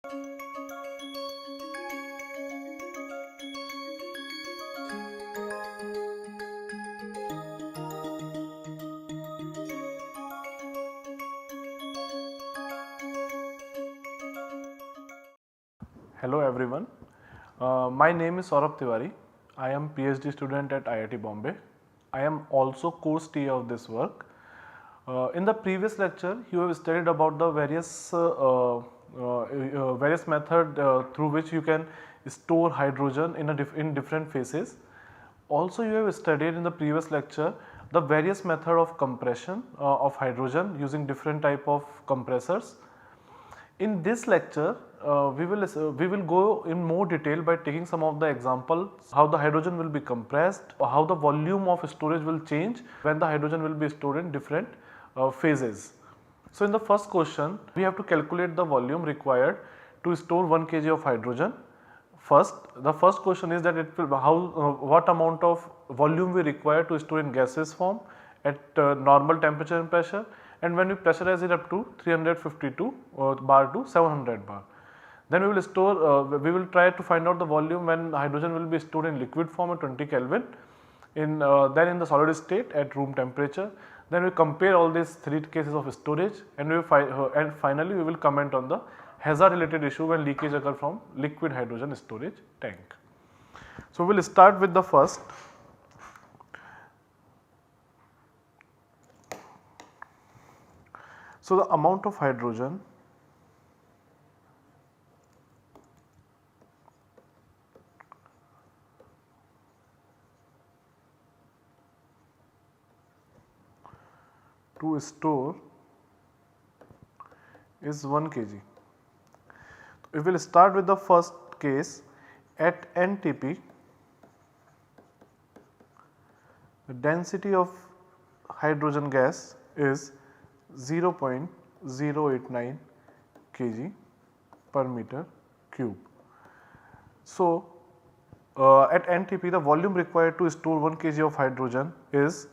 Hello everyone, my name is Saurabh Tiwari. I am PhD student at IIT Bombay. I am also course TA of this work. In the previous lecture, you have studied about the various method through which you can store hydrogen in different phases. Also, you have studied in the previous lecture the various method of compression of hydrogen using different type of compressors. In this lecture, we will go in more detail by taking some of the examples how the hydrogen will be compressed, or how the volume of storage will change when the hydrogen will be stored in different phases. So, in the first question, we have to calculate the volume required to store 1 kg of hydrogen. The first question is that what amount of volume we require to store in gaseous form at normal temperature and pressure, and when we pressurize it up to 352 bar to 700 bar. Then we will try to find out the volume when hydrogen will be stored in liquid form at 20 Kelvin, then in the solid state at room temperature. Then we compare all these 3 cases of storage, and finally we will comment on the hazard related issue when leakage occur from liquid hydrogen storage tank. So, we will start with the first. So, the amount of hydrogen to store is 1 kg. We will start with the first case. At NTP, the density of hydrogen gas is 0.089 kg per meter cube. So, at NTP the volume required to store 1 kg of hydrogen is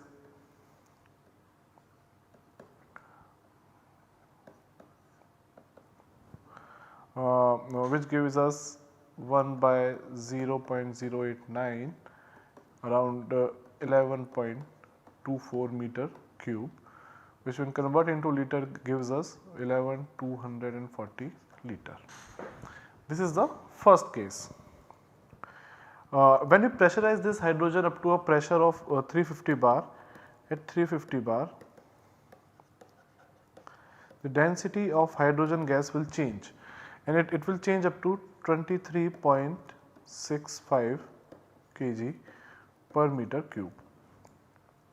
which gives us 1 by 0.089 around 11.24 meter cube, which when convert into liter gives us 11,240 liter. This is the first case. When we pressurize this hydrogen up to a pressure of 350 bar, at 350 bar the density of hydrogen gas will change, and it will change up to 23.65 kg per meter cube.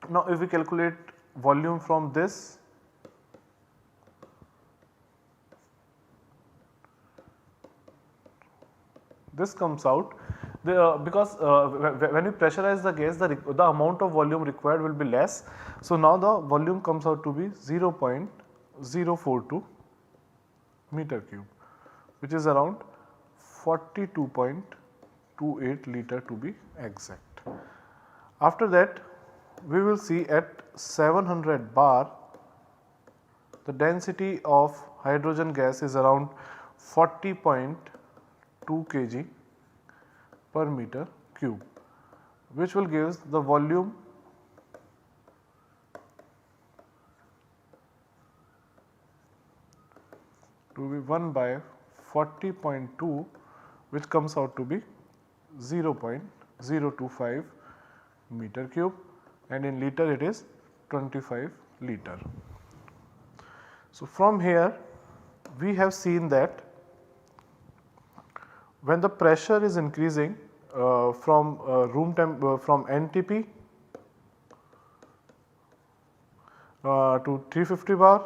Now, if we calculate volume from this, this comes out because when you pressurize the gas, the amount of volume required will be less. So, now the volume comes out to be 0.042 meter cube, which is around 42.28 liter to be exact. After that, we will see at 700 bar the density of hydrogen gas is around 40.2 kg per meter cube, which will give the volume to be 1 by 40.2, which comes out to be 0.025 meter cube, and in liter it is 25 liter. So, from here we have seen that when the pressure is increasing from from NTP to 350 bar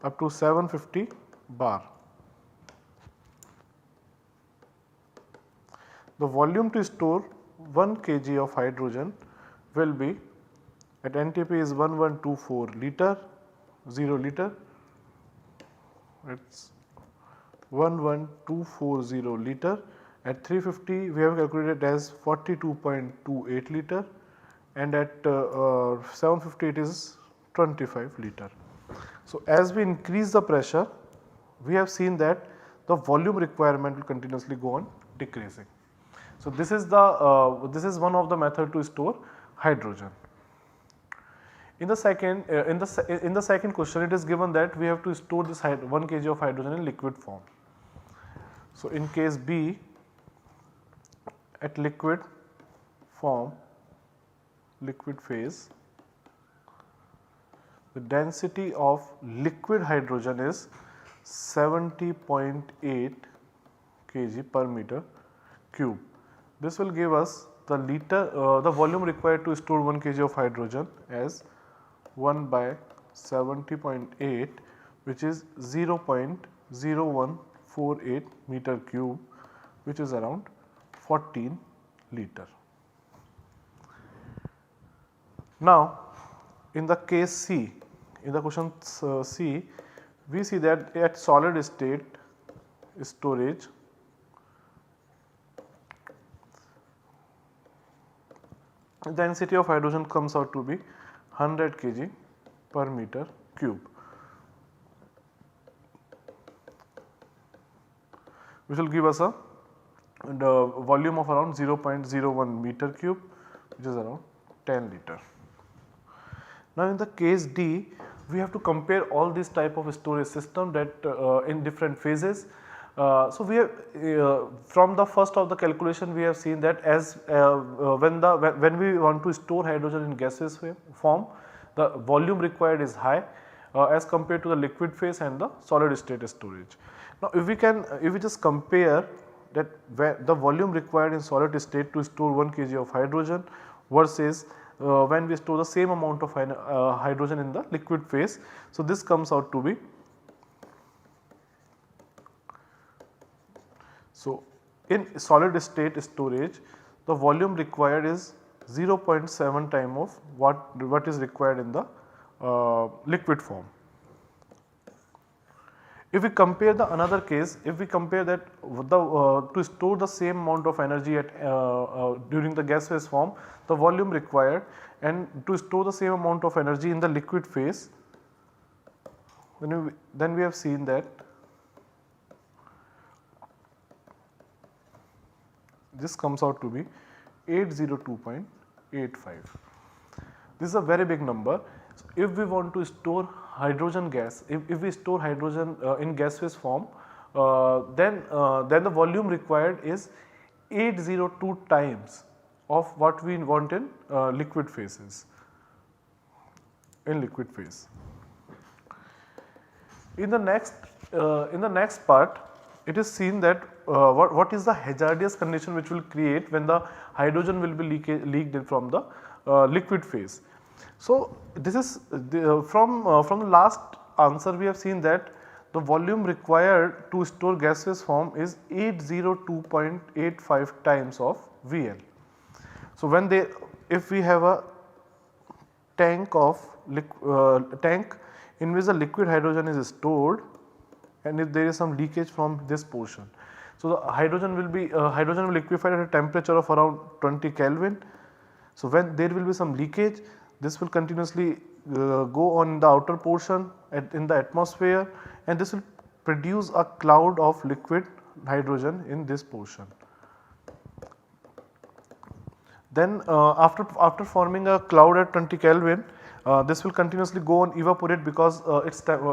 up to 750 bar, the volume to store 1 kg of hydrogen will be at NTP is 1124 liter, 0 liter, it is 11240 liter. At 350 we have calculated as 42.28 liter, and at 750 it is 25 liter. So, as we increase the pressure, we have seen that the volume requirement will continuously go on decreasing. So this is one of the method to store hydrogen. In the second question, it is given that we have to store this 1 kg of hydrogen in liquid form. So in case B, at liquid form, liquid phase, the density of liquid hydrogen is 70.8 kg per meter cube. This will give us the volume required to store 1 kg of hydrogen as 1 by 70.8, which is 0.0148 meter cube, which is around 14 liter. Now in the case C, in the question C, we see that at solid state storage, density of hydrogen comes out to be 100 kg per meter cube, which will give us the volume of around 0.01 meter cube, which is around 10 liter. Now in the case D, we have to compare all these type of storage system that in different phases. So we have from the first of the calculation, we have seen that as when we want to store hydrogen in gaseous form, the volume required is high as compared to the liquid phase and the solid state storage. Now if we just compare that the volume required in solid state to store 1 kg of hydrogen versus when we store the same amount of hydrogen in the liquid phase. So this comes out to be, so in solid state storage, the volume required is 0.7 time of what is required in the liquid form. If we compare the another case, if we compare that to store the same amount of energy at during the gas phase form, the volume required, and to store the same amount of energy in the liquid phase, then we have seen that this comes out to be 802.85. This is a very big number. So if we want to store hydrogen gas, if we store hydrogen in gas phase form, then the volume required is 802 times of what we want in liquid phases, in liquid phase. In the next part, it is seen that what is the hazardous condition which will create when the hydrogen will be leaked in from the liquid phase. So this is from the last answer, we have seen that the volume required to store gaseous form is 802.85 times of VL. So when if we have a tank in which the liquid hydrogen is stored, and if there is some leakage from this portion, so the hydrogen will liquefy at a temperature of around 20 Kelvin. So when there will be some leakage, this will continuously go on the outer portion in the atmosphere, and this will produce a cloud of liquid hydrogen in this portion. Then after forming a cloud at 20 Kelvin, this will continuously go on evaporate, because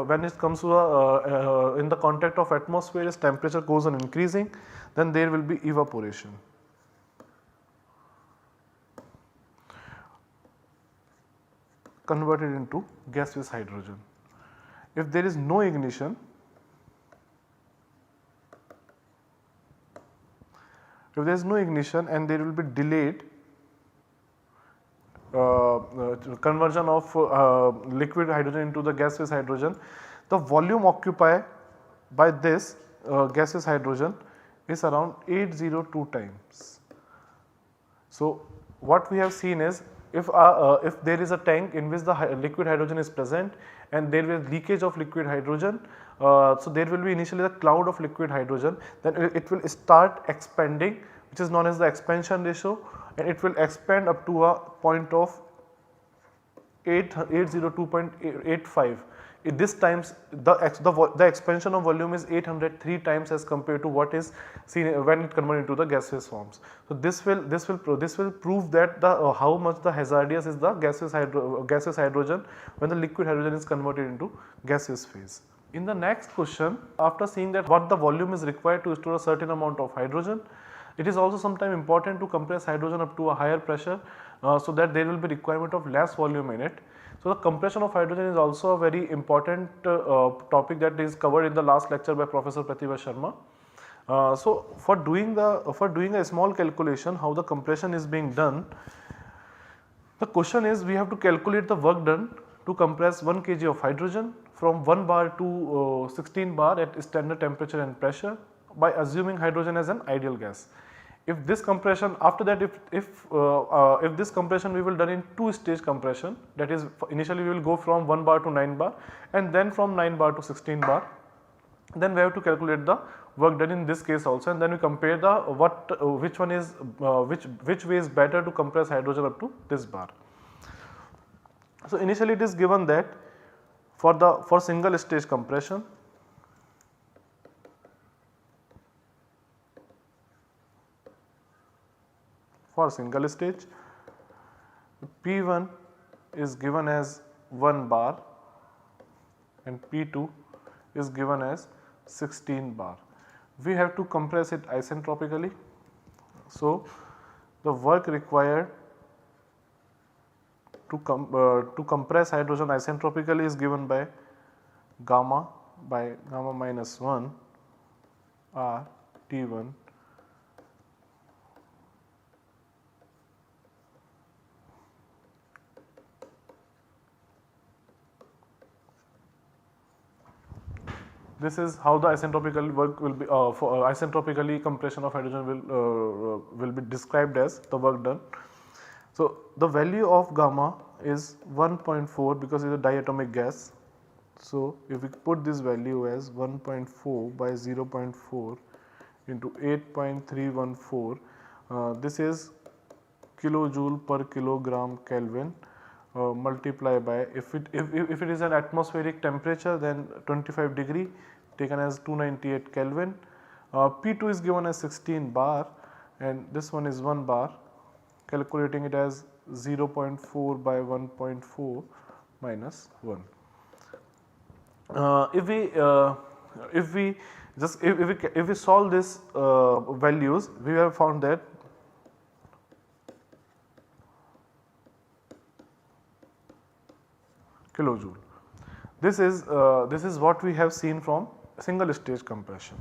when it comes to in the contact of atmosphere, its temperature goes on increasing, then there will be evaporation. Converted into gaseous hydrogen. If there is no ignition, and there will be delayed conversion of liquid hydrogen into the gaseous hydrogen, the volume occupied by this gaseous hydrogen is around 802 times. So what we have seen is, if there is a tank in which the liquid hydrogen is present and there is leakage of liquid hydrogen, so there will be initially a cloud of liquid hydrogen, then it will start expanding, which is known as the expansion ratio, and it will expand up to a point of 802.85. this times the expansion of volume is 803 times as compared to what is seen when it converted into the gaseous forms. So this will prove that how much the hazardous is the gaseous hydrogen when the liquid hydrogen is converted into gaseous phase. In the next question, after seeing that what the volume is required to store a certain amount of hydrogen, it is also sometimes important to compress hydrogen up to a higher pressure so that there will be requirement of less volume in it. So the compression of hydrogen is also a very important topic that is covered in the last lecture by Professor Pratibha Sharma. So for doing a small calculation how the compression is being done, the question is we have to calculate the work done to compress 1 kg of hydrogen from 1 bar to 16 bar at standard temperature and pressure by assuming hydrogen as an ideal gas. If this compression, after that if this compression we will done in 2-stage compression, that is initially we will go from 1 bar to 9 bar and then from 9 bar to 16 bar, then we have to calculate the work done in this case also, and then we compare the which one is which way is better to compress hydrogen up to this bar. So initially it is given that for single stage compression, for single stage P1 is given as 1 bar and P2 is given as 16 bar. We have to compress it isentropically. So the work required to compress hydrogen isentropically is given by gamma minus 1 R T1 this is how the isentropical work will be for isentropically compression of hydrogen will be described as the work done. So the value of gamma is 1.4 because it is a diatomic gas. So if we put this value as 1.4 by 0.4 into 8.314, this is kilojoule per kilogram Kelvin. Multiply by if it is an atmospheric temperature, then 25 degree taken as 298 Kelvin. P2 is given as 16 bar and this one is 1 bar, calculating it as 0.4 by 1.4 minus 1. If we solve this values, we have found that kilojoule. This is what we have seen from single stage compression.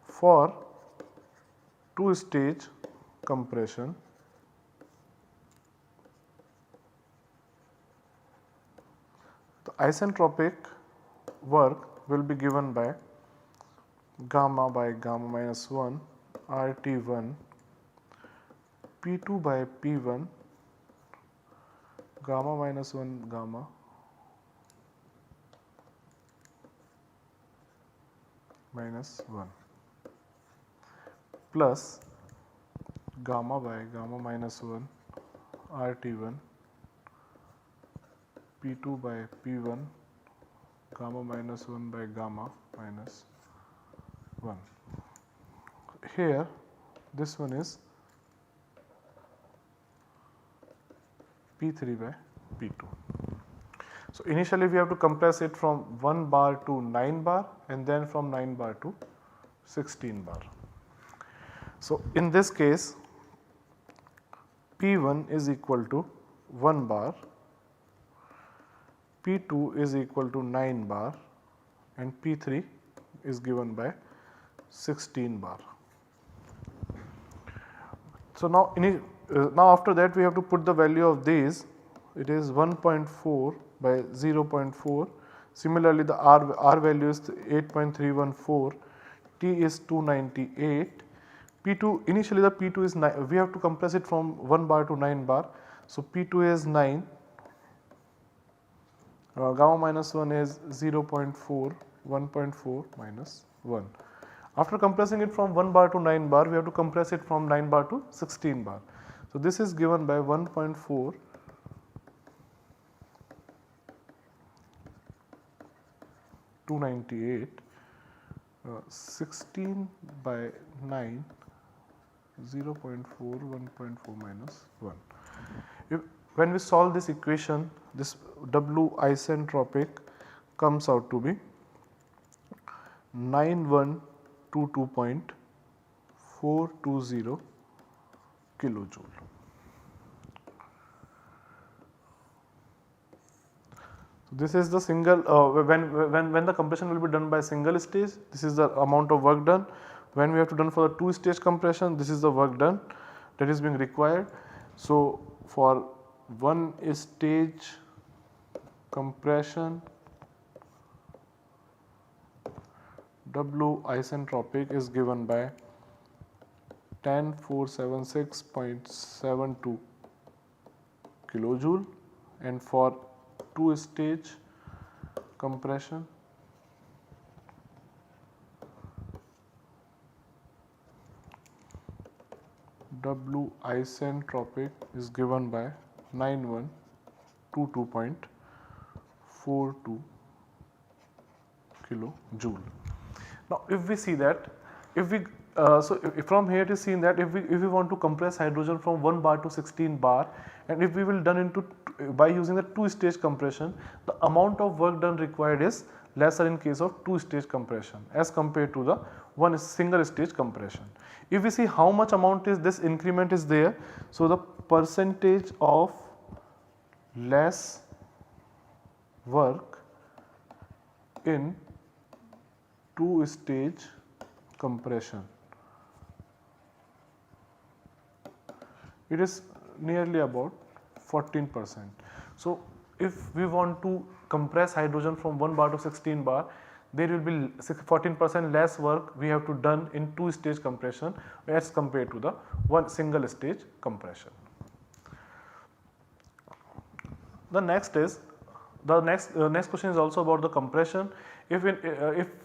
For 2-stage compression, the isentropic work will be given by gamma minus 1 RT1 P2 by P1 gamma minus 1 gamma minus 1 plus gamma by gamma minus 1 RT1 P2 by P1 gamma minus 1 by gamma minus 1. Here this one is P3 by P2. So initially we have to compress it from 1 bar to 9 bar and then from 9 bar to 16 bar. So in this case P1 is equal to 1 bar, P2 is equal to 9 bar and P3 is given by 16 bar. So now after that we have to put the value of these. It is 1.4 by 0.4. Similarly the R value is 8.314, T is 298. P2 initially the P2 is 9, we have to compress it from 1 bar to 9 bar. So P2 is 9, gamma minus 1 is 0.4, 1.4 minus 1. After compressing it from 1 bar to 9 bar, we have to compress it from 9 bar to 16 bar. So this is given by 1.4 298, 16 by 9, 0.4, 1.4 minus 1. If, when we solve this equation, this W isentropic comes out to be 9122.420 kilojoule. This is the single when the compression will be done by single stage, this is the amount of work done. When we have to done for the 2-stage compression, this is the work done that is being required. So for 1-stage compression, W isentropic is given by 10476.72 kilojoule, and for 2-stage compression, W isentropic is given by 9122.42 kilojoule. Now, if we see that, if we from here it is seen that if we want to compress hydrogen from 1 bar to 16 bar, and if we will done into by using the 2-stage compression, the amount of work done required is lesser in case of 2-stage compression as compared to the one single stage compression. If we see how much amount is this increment is there, so the percentage of less work in 2-stage compression, it is nearly about 14%. So if we want to compress hydrogen from 1 bar to 16 bar, there will be 14% less work we have to done in 2-stage compression as compared to the one single stage compression. The next is next question is also about the compression. If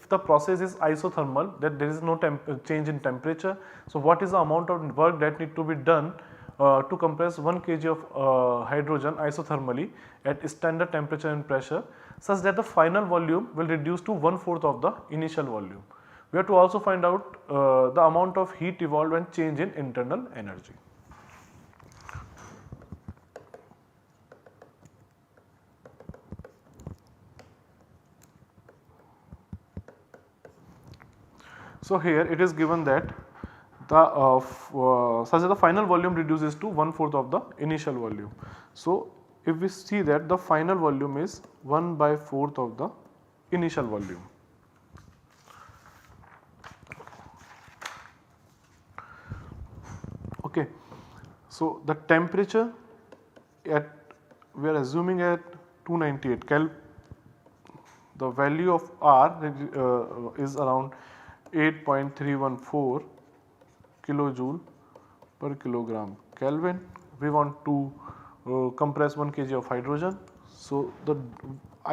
the process is isothermal, that there is no change in temperature, so what is the amount of work that need to be done to compress 1 kg of hydrogen isothermally at standard temperature and pressure, such that the final volume will reduce to 1/4 of the initial volume. We have to also find out the amount of heat evolved and change in internal energy. So here it is given that the such that the final volume reduces to 1/4 of the initial volume. So if we see that the final volume is 1/4 of the initial volume. Okay. So the temperature at we are assuming at 298 Kelvin, the value of R is around 8.314 kilojoule per kilogram Kelvin. We want to compress 1 kg of hydrogen. So the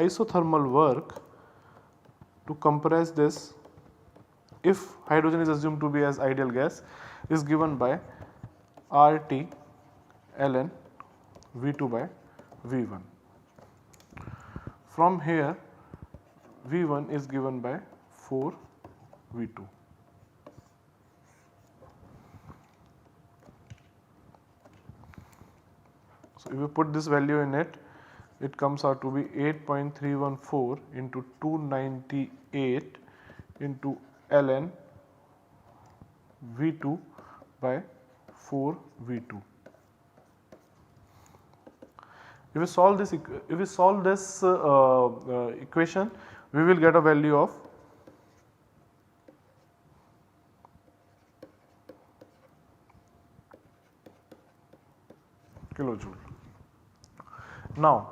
isothermal work to compress this, if hydrogen is assumed to be as ideal gas, is given by RT ln V2 by V1. From here V1 is given by 4 V2. So if you put this value in it, it comes out to be 8.314 into 298 into ln V2 by 4 V2. If we solve this equation, we will get a value of kilojoule. Now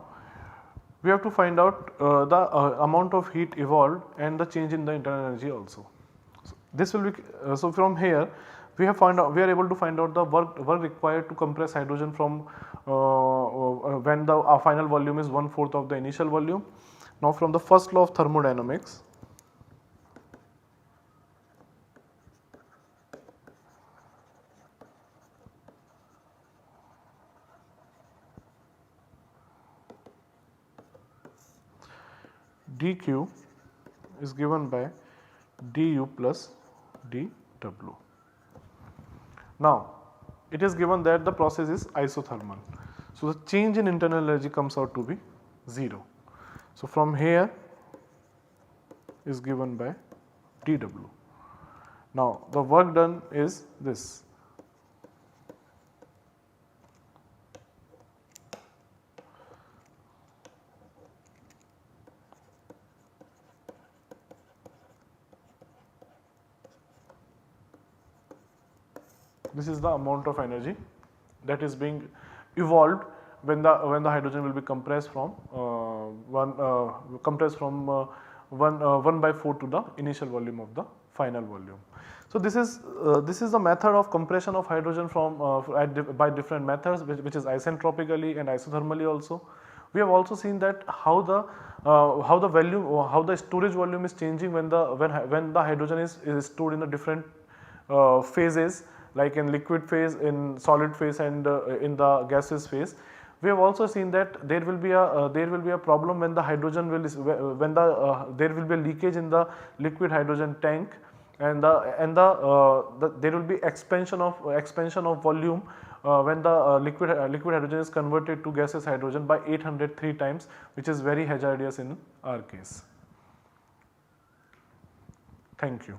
we have to find out the amount of heat evolved and the change in the internal energy also. So this will be so from here we are able to find out the work required to compress hydrogen from when the final volume is 1/4 of the initial volume. Now from the first law of thermodynamics, dq is given by du plus dw. Now, it is given that the process is isothermal. So, the change in internal energy comes out to be 0. So, from here is given by dw. Now, the work done is this. This is the amount of energy that is being evolved when the hydrogen will be compressed from 1/4 to the initial volume of the final volume. So, this is the method of compression of hydrogen from by different methods, which is isentropically and isothermally also. We have also seen that how the storage volume is changing when the hydrogen is stored in a different phases, like in liquid phase, in solid phase, and in the gaseous phase. We have also seen that there will be a problem when the hydrogen will there will be a leakage in the liquid hydrogen tank, and there will be expansion of volume when the liquid hydrogen is converted to gaseous hydrogen by 803 times, which is very hazardous in our case. Thank you.